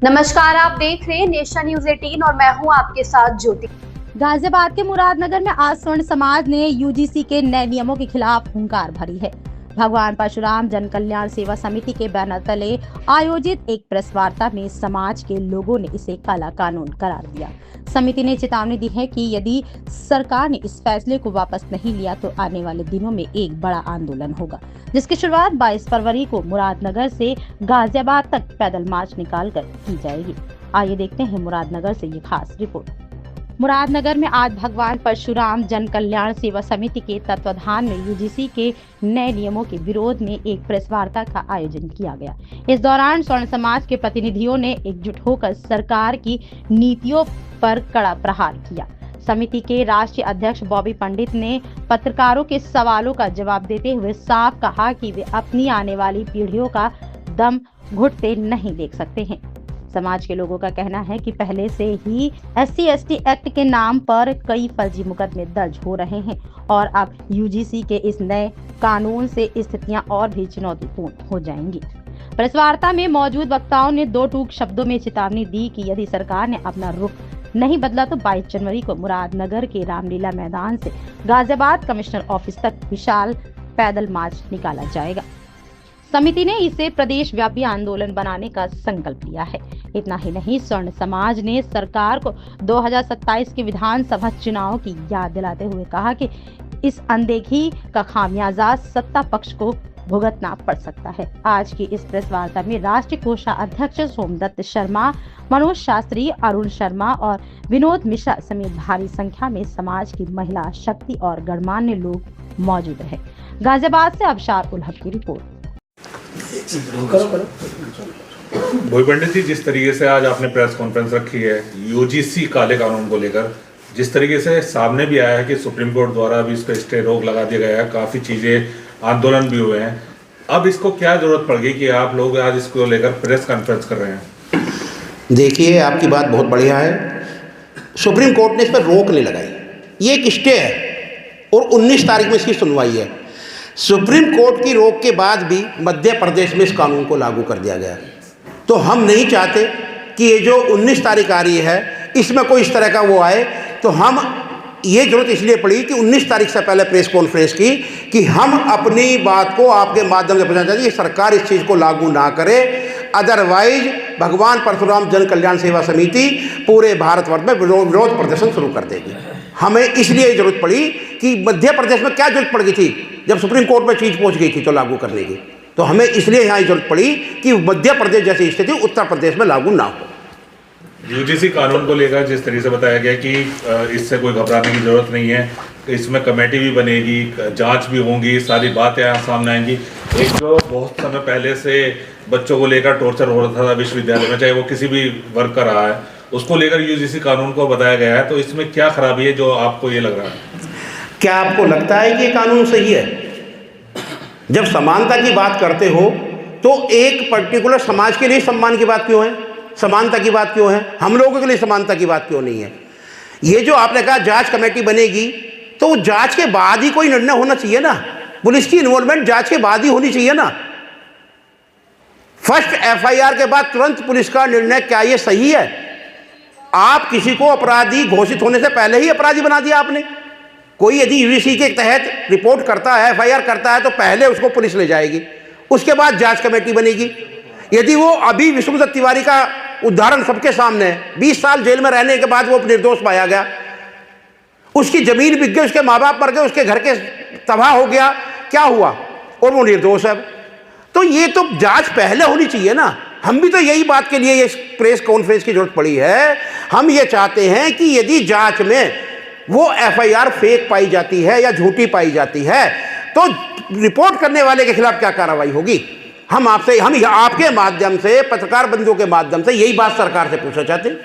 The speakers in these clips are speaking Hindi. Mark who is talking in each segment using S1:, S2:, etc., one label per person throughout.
S1: नमस्कार, आप देख रहे हैं नेशन न्यूज 18 और मैं हूं आपके साथ ज्योति।
S2: गाजियाबाद के मुरादनगर में आज स्वर्ण समाज ने यूजीसी के नए नियमों के खिलाफ हुंकार भरी है। भगवान परशुराम जन कल्याण सेवा समिति के बैनर तले आयोजित एक प्रेस वार्ता में समाज के लोगों ने इसे काला कानून करार दिया। समिति ने चेतावनी दी है कि यदि सरकार ने इस फैसले को वापस नहीं लिया तो आने वाले दिनों में एक बड़ा आंदोलन होगा, जिसकी शुरुआत 22 फरवरी को मुरादनगर से गाजियाबाद तक पैदल मार्च निकालकर की जाएगी। आइए देखते हैं मुरादनगर से ये खास रिपोर्ट। मुरादनगर में आज भगवान परशुराम जन कल्याण सेवा समिति के तत्वाधान में यूजीसी के नए नियमों के विरोध में एक प्रेस वार्ता का आयोजन किया गया। इस दौरान स्वर्ण समाज के प्रतिनिधियों ने एकजुट होकर सरकार की नीतियों पर कड़ा प्रहार किया। समिति के राष्ट्रीय अध्यक्ष बॉबी पंडित ने पत्रकारों के सवालों का जवाब देते हुए साफ कहा कि वे अपनी आने वाली पीढ़ियों का दम घुटते नहीं देख सकते हैं। समाज के लोगों का कहना है कि पहले से ही SC/ST एक्ट के नाम पर कई फर्जी मुकदमे दर्ज हो रहे हैं और अब यूजीसी के इस नए कानून से स्थितियां और भी चुनौतीपूर्ण हो जाएंगी। प्रेस वार्ता में मौजूद वक्ताओं ने दो टूक शब्दों में चेतावनी दी कि यदि सरकार ने अपना रुख नहीं बदला तो 22 जनवरी को मुरादनगर के रामलीला मैदान से गाजियाबाद कमिश्नर ऑफिस तक विशाल पैदल मार्च निकाला जाएगा। समिति ने इसे प्रदेश व्यापी आंदोलन बनाने का संकल्प लिया है। इतना ही नहीं, स्वर्ण समाज ने सरकार को 2027 के विधानसभा चुनाव की याद दिलाते हुए कहा कि इस अनदेखी का खामियाजा सत्ता पक्ष को भुगतना पड़ सकता है। आज की इस प्रेस वार्ता में राष्ट्रीय कोषाध्यक्ष सोमदत्त शर्मा, मनोज शास्त्री, अरुण शर्मा और विनोद मिश्रा समेत भारी संख्या में समाज की महिला शक्ति और गणमान्य लोग मौजूद रहे। गाजियाबाद से अबशार उल हक की रिपोर्ट।
S3: बॉबी पंडित जी, जिस तरीके से आज आपने प्रेस कॉन्फ्रेंस रखी है यूजीसी काले कानून को लेकर, जिस तरीके से सामने भी आया है कि सुप्रीम कोर्ट द्वारा भी इस पर स्टे रोक लगा दिया गया है, काफ़ी चीज़ें आंदोलन भी हुए हैं, अब इसको क्या जरूरत पड़ गई कि आप लोग आज इसको लेकर प्रेस कॉन्फ्रेंस कर रहे हैं?
S4: देखिए, आपकी बात बहुत बढ़िया है। सुप्रीम कोर्ट ने इस पर रोक नहीं लगाई, ये एक स्टे है और 19 तारीख में इसकी सुनवाई है। सुप्रीम कोर्ट की रोक के बाद भी मध्य प्रदेश में इस कानून को लागू कर दिया गया। तो हम नहीं चाहते कि ये जो 19 तारीख आ रही है इसमें कोई इस तरह का वो आए, तो हम ये जरूरत इसलिए पड़ी कि 19 तारीख से पहले प्रेस कॉन्फ्रेंस की कि हम अपनी बात को आपके माध्यम से पहुँचाना चाहिए, सरकार इस चीज़ को लागू ना करे, अदरवाइज भगवान परशुराम जन कल्याण सेवा समिति पूरे भारतवर्ष में विरोध प्रदर्शन शुरू कर देगी। हमें इसलिए जरूरत पड़ी कि मध्य प्रदेश में क्या जरूरत पड़ गई थी, जब सुप्रीम कोर्ट में चीज़ पहुंच गई थी तो लागू करने की, तो हमें इसलिए यहाँ जरूरत पड़ी कि मध्य प्रदेश जैसी स्थिति उत्तर प्रदेश में लागू ना हो।
S3: यूजीसी कानून को लेकर जिस तरीके से बताया गया कि इससे कोई घबराने की जरूरत नहीं है, इसमें कमेटी भी बनेगी, जांच भी होंगी, सारी बातें यहाँ सामने आएंगी। एक जो बहुत समय पहले से बच्चों को लेकर टॉर्चर हो रहा था विश्वविद्यालय में, चाहे वो किसी भी वर्ग का रहा है, उसको लेकर यूजीसी कानून को बताया गया है, तो इसमें क्या खराबी है जो आपको ये लग रहा है?
S4: क्या आपको लगता है कि ये कानून सही है? जब समानता की बात करते हो तो एक पर्टिकुलर समाज के लिए सम्मान की बात क्यों है, समानता की बात क्यों है, हम लोगों के लिए समानता की बात क्यों नहीं है? ये जो आपने कहा जांच कमेटी बनेगी, तो जांच के बाद ही कोई निर्णय होना चाहिए ना, पुलिस की इन्वॉल्वमेंट जांच के बाद ही होनी चाहिए ना। फर्स्ट FIR के बाद तुरंत पुलिस का निर्णय, क्या ये सही है? आप किसी को अपराधी घोषित होने से पहले ही अपराधी बना दिया आपने। कोई यदि यूजीसी के तहत रिपोर्ट करता है, FIR करता है, तो पहले उसको पुलिस ले जाएगी, उसके बाद जांच कमेटी बनेगी। यदि वो अभी विष्णुदत्त तिवारी का उदाहरण सबके सामने है, 20 साल जेल में रहने के बाद वो निर्दोष पाया गया, उसकी जमीन बिक गई, उसके माँ बाप मर गए, उसके घर के तबाह हो गया, क्या हुआ, और वो निर्दोष है। तो ये तो जांच पहले होनी चाहिए ना। हम भी तो यही बात के लिए ये प्रेस कॉन्फ्रेंस की जरूरत पड़ी है। हम ये चाहते हैं कि यदि जांच में वो FIR फेक पाई जाती है या झूठी पाई जाती है तो रिपोर्ट करने वाले के खिलाफ क्या कार्रवाई होगी। हम आपके माध्यम से, पत्रकार बंधुओं के माध्यम से यही बात सरकार से पूछना चाहते हैं।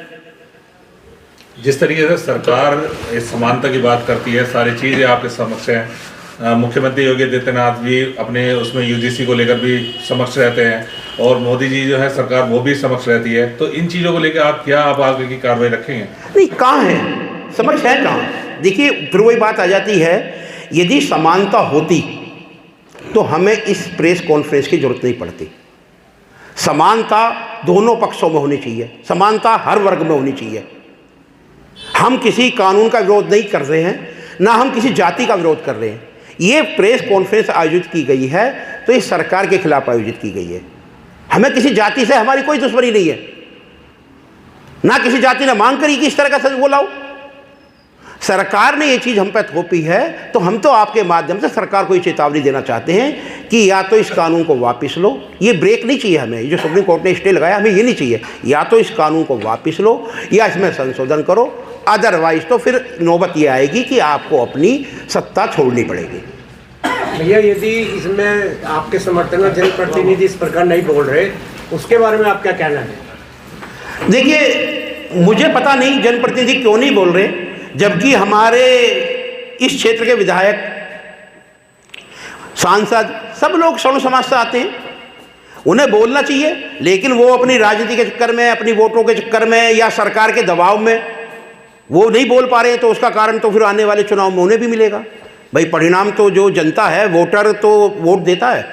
S3: जिस तरीके से सरकार इस समानता की बात करती है, सारी चीज़ें आपके समक्ष हैं, मुख्यमंत्री योगी आदित्यनाथ भी अपने उसमें यूजीसी को लेकर भी समक्ष रहते हैं और मोदी जी जो है सरकार वो भी समक्ष रहती है, तो इन चीज़ों को लेकर आप आगे की कार्रवाई रखेंगे?
S4: नहीं, कहाँ है समक्ष, है कहाँ? देखिए, फिर वही बात आ जाती है, यदि समानता होती तो हमें इस प्रेस कॉन्फ्रेंस की जरूरत नहीं पड़ती। समानता दोनों पक्षों में होनी चाहिए, समानता हर वर्ग में होनी चाहिए। हम किसी कानून का विरोध नहीं कर रहे हैं, ना हम किसी जाति का विरोध कर रहे हैं। ये प्रेस कॉन्फ्रेंस आयोजित की गई है तो इस सरकार के खिलाफ आयोजित की गई है। हमें किसी जाति से हमारी कोई दुश्मनी नहीं है, ना किसी जाति ने मांग करी कि इस तरह का सच बोलाओ। सरकार ने ये चीज़ हम पर थोपी है तो हम तो आपके माध्यम से सरकार को ये चेतावनी देना चाहते हैं कि या तो इस कानून को वापस लो, ये ब्रेक नहीं चाहिए हमें, जो सुप्रीम कोर्ट ने स्टे लगाया हमें ये नहीं चाहिए, या तो इस कानून को वापस लो या इसमें संशोधन करो, अदरवाइज तो फिर नौबत ये आएगी कि आपको अपनी सत्ता छोड़नी पड़ेगी।
S5: भैया, यदि इसमें आपके समर्थन में जनप्रतिनिधि इस प्रकार नहीं बोल रहे, उसके बारे में आप क्या कहना है?
S4: देखिए, मुझे पता नहीं जनप्रतिनिधि क्यों नहीं बोल रहे, जबकि हमारे इस क्षेत्र के विधायक, सांसद, सब लोग सर्ण समाज से आते हैं, उन्हें बोलना चाहिए। लेकिन वो अपनी राजनीति के चक्कर में, अपनी वोटों के चक्कर में या सरकार के दबाव में वो नहीं बोल पा रहे हैं, तो उसका कारण तो फिर आने वाले चुनाव में उन्हें भी मिलेगा। भाई, परिणाम तो जो जनता है, वोटर तो वोट देता है,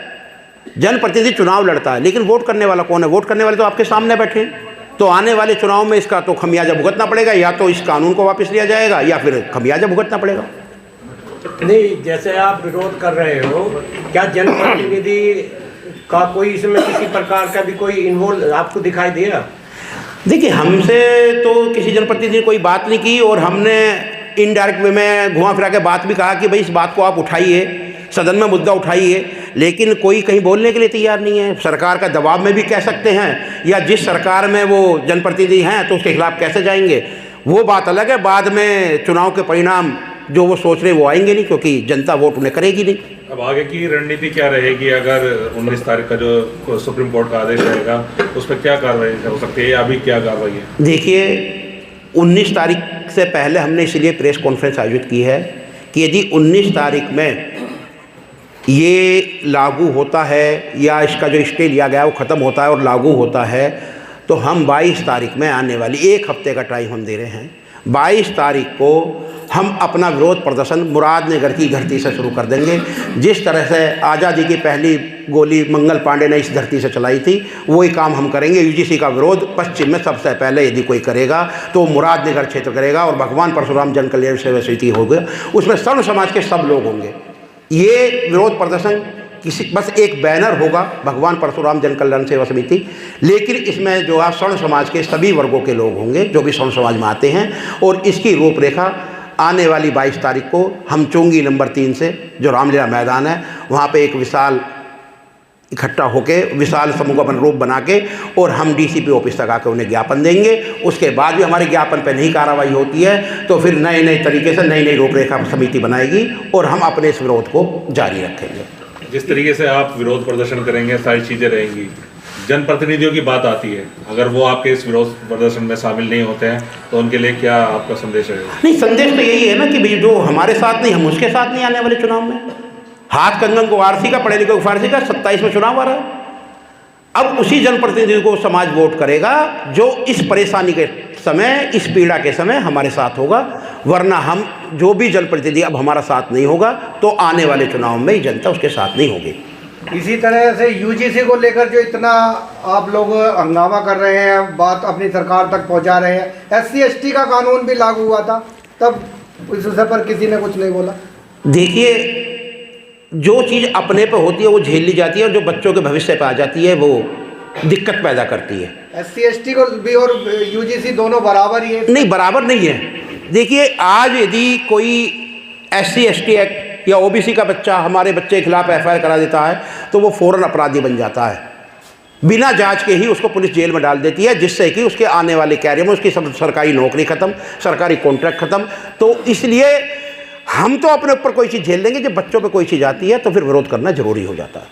S4: जनप्रतिनिधि चुनाव लड़ता है, लेकिन वोट करने वाला कौन है? वोट करने वाले तो आपके सामने बैठे हैं। तो आने वाले चुनाव में इसका तो खमियाजा भुगतना पड़ेगा, या तो इस कानून को वापस लिया जाएगा या फिर खमियाजा भुगतना पड़ेगा।
S5: नहीं, जैसे आप विरोध कर रहे हो, क्या जनप्रतिनिधि का कोई इसमें किसी प्रकार का भी कोई इन्वॉल्व आपको दिखाई दिया?
S4: देखिए, हमसे तो किसी जनप्रतिनिधि ने कोई बात नहीं की, और हमने इनडायरेक्ट वे में घुमा फिरा के बात भी कहा कि भाई इस बात को आप उठाइए, सदन में मुद्दा उठाइए, लेकिन कोई कहीं बोलने के लिए तैयार नहीं है। सरकार का दबाव में भी कह सकते हैं, या जिस सरकार में वो जनप्रतिनिधि हैं तो उसके खिलाफ कैसे जाएंगे, वो बात अलग है। बाद में चुनाव के परिणाम जो वो सोच रहे वो आएंगे नहीं, क्योंकि जनता वोट उन्हें करेगी नहीं।
S3: अब आगे की रणनीति क्या रहेगी? अगर 19 तारीख का जो सुप्रीम कोर्ट का आदेश रहेगा उस पर क्या कार्रवाई हो सकती है, या अभी क्या कार्रवाई है?
S4: देखिए, 19 तारीख से पहले हमने इसलिए प्रेस कॉन्फ्रेंस आयोजित की है कि यदि 19 तारीख में ये लागू होता है, या इसका जो स्टे लिया गया है वो ख़त्म होता है और लागू होता है, तो हम 22 तारीख में आने वाली 1 हफ्ते का टाइम हम दे रहे हैं। 22 तारीख को हम अपना विरोध प्रदर्शन मुरादनगर की धरती से शुरू कर देंगे। जिस तरह से आज़ादी की पहली गोली मंगल पांडे ने इस धरती से चलाई थी, वही काम हम करेंगे। यूजीसी का विरोध पश्चिम में सबसे पहले यदि कोई करेगा तो मुरादनगर क्षेत्र करेगा, और भगवान परशुराम जन कल्याण सेवा समिति होगा, उसमें सर्व समाज के सब लोग होंगे। ये विरोध प्रदर्शन बस एक बैनर होगा, भगवान परशुराम जन कल्याण सेवा समिति, लेकिन इसमें जो है स्वर्ण समाज के सभी वर्गों के लोग होंगे जो भी स्वर्ण समाज में आते हैं। और इसकी रूपरेखा आने वाली 22 तारीख को हम चुंगी नंबर 3 से, जो रामलीला मैदान है, वहाँ पे एक विशाल इकट्ठा होके विशाल समूह का रूप बना के, और हम डीसीपी ऑफिस तक आकर उन्हें ज्ञापन देंगे। उसके बाद भी हमारे ज्ञापन पर नहीं कार्रवाई होती है तो फिर नए नए तरीके से नई नई रूपरेखा समिति बनाएगी और हम अपने इस विरोध को जारी रखेंगे।
S3: जिस तरीके से आप विरोध प्रदर्शन करेंगे, सारी चीज़ें रहेंगी, जनप्रतिनिधियों की बात आती है, अगर वो आपके इस विरोध प्रदर्शन में शामिल नहीं होते हैं तो उनके लिए क्या आपका संदेश है?
S4: नहीं, संदेश तो यही है ना कि भाई जो हमारे साथ नहीं, हम उसके साथ नहीं आने वाले चुनाव में। हाथ कंगन को आरसी का, पढ़े लिखे को फारसी का, 27 में चुनाव आ रहा है। अब उसी जनप्रतिनिधि को समाज वोट करेगा जो इस परेशानी के समय, इस पीड़ा के समय हमारे साथ होगा। वरना हम जो भी जनप्रतिनिधि अब हमारा साथ नहीं होगा तो आने वाले चुनाव में जनता उसके साथ नहीं होगी।
S6: इसी तरह से यूजीसी को लेकर जो इतना आप लोग हंगामा कर रहे हैं, बात अपनी सरकार तक पहुंचा रहे हैं, SC/ST का कानून भी लागू हुआ था, तब उस विषय पर किसी ने कुछ नहीं बोला।
S4: देखिए, जो चीज़ अपने पे होती है वो झेल ली जाती है, और जो बच्चों के भविष्य पे आ जाती है वो दिक्कत पैदा करती है।
S6: SC/ST को भी और यूजीसी दोनों बराबर ही है?
S4: नहीं, बराबर नहीं है। देखिए, आज यदि कोई SC/ST एक्ट या OBC का बच्चा हमारे बच्चे के खिलाफ FIR करा देता है तो वो फ़ौरन अपराधी बन जाता है। बिना जांच के ही उसको पुलिस जेल में डाल देती है, जिससे कि उसके आने वाले कैरियर में उसकी सब सरकारी नौकरी खत्म, सरकारी कॉन्ट्रैक्ट खत्म। तो इसलिए हम तो अपने ऊपर कोई चीज़ झेल लेंगे, जब बच्चों पे कोई चीज़ आती है तो फिर विरोध करना जरूरी हो जाता है।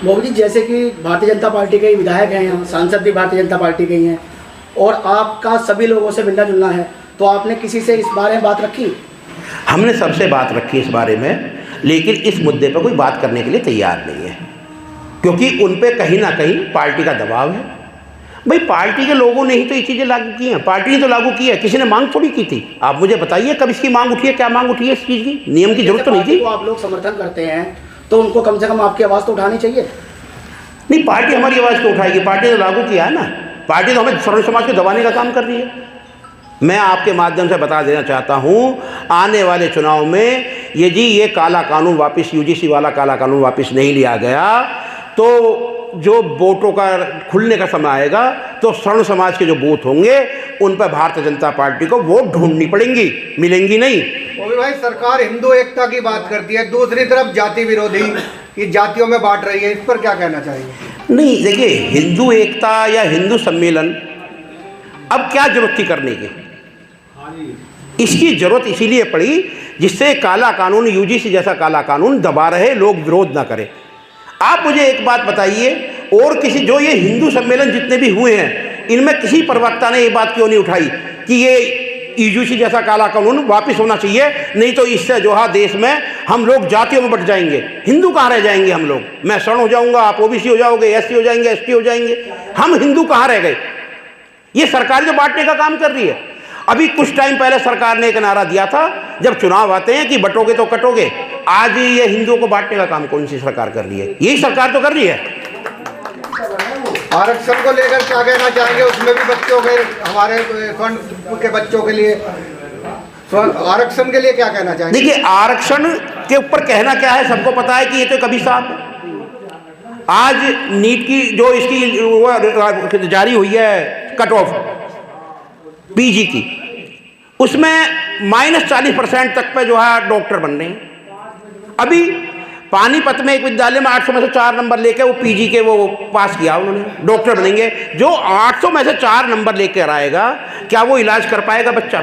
S7: मोदी जी, जैसे कि भारतीय जनता पार्टी के विधायक हैं, यहाँ सांसद भी भारतीय जनता पार्टी के ही हैं, और आपका सभी लोगों से मिलना जुलना है, तो आपने किसी से इस बारे में बात रखी?
S4: हमने सबसे बात रखी इस बारे में, लेकिन इस मुद्दे पर कोई बात करने के लिए तैयार नहीं है, क्योंकि उन पे कहीं ना कहीं पार्टी का दबाव है। भाई, पार्टी के लोगों ने ही तो ये चीज़ें लागू की हैं, पार्टी ने तो लागू की है, किसी ने मांग थोड़ी की थी। आप मुझे बताइए कब इसकी मांग उठी है, क्या मांग उठी है इस चीज़ की? नियम की जरूरत तो नहीं थी।
S7: आप लोग समर्थन करते हैं तो उनको कम से कम आपकी आवाज़ तो उठानी चाहिए।
S4: नहीं, पार्टी हमारी आवाज़ को उठाएगी, पार्टी ने लागू किया है ना, पार्टी तो हमें स्वर्ण समाज को दबाने का काम कर रही है। मैं आपके माध्यम से बता देना चाहता हूँ, आने वाले चुनाव में यदि ये काला कानून वापस, यूजीसी वाला काला कानून वापस नहीं लिया गया, तो जो वोटों का खुलने का समय आएगा तो स्वर्ण समाज के जो बूथ होंगे उन पर भारतीय जनता पार्टी को वोट ढूंढनी पड़ेंगी, मिलेंगी नहीं।
S6: वो भी भाई सरकार हिंदू एकता की बात करती है, दूसरी तरफ जाति विरोधी, ये जातियों में बांट रही है, इस पर क्या कहना चाहिए?
S4: नहीं, देखिए, हिंदू एकता या हिंदू सम्मेलन अब क्या जरूरत थी करने की? इसकी जरूरत इसीलिए पड़ी जिससे काला कानून, यूजीसी जैसा काला कानून दबा रहे लोग विरोध ना करें। आप मुझे एक बात बताइए, और किसी, जो ये हिंदू सम्मेलन जितने भी हुए हैं, इनमें किसी प्रवक्ता ने ये बात क्यों नहीं उठाई कि ये यूजीसी जैसा काला कानून वापस होना चाहिए, नहीं तो इससे जो है देश में हम लोग जातियों में बट जाएंगे, हिंदू कहाँ रह जाएंगे हम लोग? मैं स्वर्ण हो जाऊंगा, आप ओबीसी हो जाओगे, एससी हो जाएंगे, एसटी हो जाएंगे, हम हिंदू कहाँ रह गए? ये सरकार जो बांटने का काम कर रही है। अभी कुछ टाइम पहले सरकार ने एक नारा दिया था, जब चुनाव आते हैं, कि बटोगे तो कटोगे। आज ये हिंदुओं को बांटने का काम कौन सी सरकार कर रही है? यही सरकार तो कर रही है।
S6: आरक्षण को लेकर क्या कहना चाहेंगे? उसमें भी बच्चों के, हमारे स्वर्ण के बच्चों के लिए आरक्षण के लिए क्या कहना चाहेंगे?
S4: देखिए, आरक्षण के ऊपर कहना क्या है, सबको पता है कि ये तो कभी साफ है। आज नीट की जो इसकी जारी हुई है कट ऑफ पीजी की, उसमें -40% तक पे जो है डॉक्टर बन रहे हैं। अभी पानीपत में एक विद्यालय में 800 में से 4 नंबर लेके वो पीजी के वो पास किया, उन्होंने डॉक्टर बनेंगे। जो 800 में से 4 नंबर लेकर आएगा, क्या वो इलाज कर पाएगा बच्चा?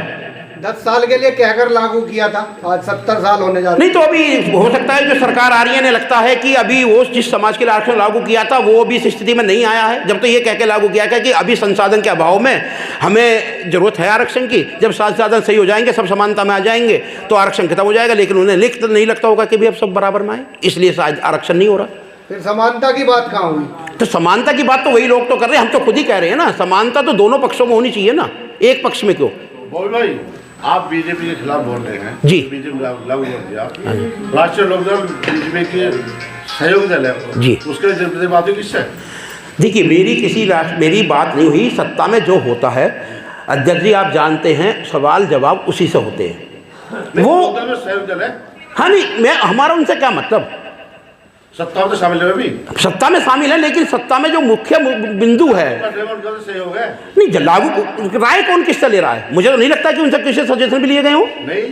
S6: 10 साल के लिए कहकर लागू किया था, आज 70 साल होने जा रहे।
S4: नहीं, तो अभी हो सकता है जो सरकार आ रही है, ने लगता है कि अभी वो जिस समाज के लिए आरक्षण लागू किया था वो भी इस स्थिति में नहीं आया है। जब तो ये कह के लागू किया कि अभी संसाधन के अभाव में हमें जरूरत है आरक्षण की, जब संसाधन सही हो जाएंगे, सब समानता में आ जाएंगे, तो आरक्षण खत्म हो जाएगा। लेकिन उन्हें नहीं लगता होगा कि भी अब सब बराबर में आए, इसलिए शायद आरक्षण नहीं हो रहा।
S6: फिर समानता की बात कहाँ हुई?
S4: तो समानता की बात तो वही लोग तो कर रहे हैं, हम तो खुद ही कह रहे हैं ना, समानता तो दोनों पक्षों में होनी चाहिए ना, एक पक्ष में क्यों?
S8: भाई, आप बीजेपी के खिलाफ बोल रहे हैं
S4: जी,
S8: बीजेपी लागू कर दिया, राष्ट्रीय लोकदल बीजेपी के सहयोग दल है जी, उसके लिए बात हुई किससे?
S4: देखिए, मेरी बात नहीं हुई। सत्ता में जो होता है अध्यक्ष जी, आप जानते हैं, सवाल जवाब उसी से होते हैं। वो
S8: सहयोग दल है।
S4: हाँ, नहीं, हमारा उनसे क्या मतलब?
S8: सत्ता में तो शामिल है, अभी
S4: सत्ता में शामिल है, लेकिन सत्ता में जो मुख्य बिंदु है
S8: सहयोग है।
S4: नहीं, लागू राय कौन किससे ले रहा है? मुझे तो नहीं लगता कि उनसे किसी सजेशन भी लिए गए हो।
S8: नहीं,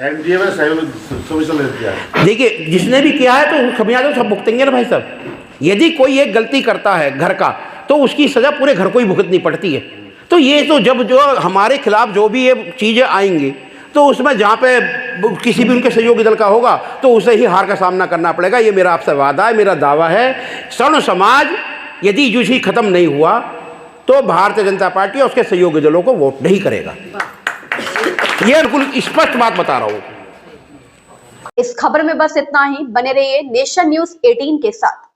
S8: एनडीए में सहयोग किया है।
S4: देखिए, जिसने भी किया है तो खमियाजा तो सब भुगतेंगे ना भाई साहब। यदि कोई एक गलती करता है घर का, तो उसकी सजा पूरे घर को ही भुगतनी पड़ती है। तो ये तो जब जो हमारे खिलाफ जो भी ये चीज़ें आएंगी, तो उसमें जहाँ पे किसी भी उनके सहयोगी दल का होगा, तो उसे ही हार का सामना करना पड़ेगा। ये मेरा आपसे वादा है, मेरा दावा है। स्वर्ण समाज यदि यूजी खत्म नहीं हुआ, तो भारतीय जनता पार्टी और उसके सहयोगी दलों को वोट नहीं करेगा। ये बिल्कुल स्पष्ट बात बता रहा हूँ।
S1: इस खबर में बस इतना ही। बने रहिए नेशन न्यूज़ 18 के साथ।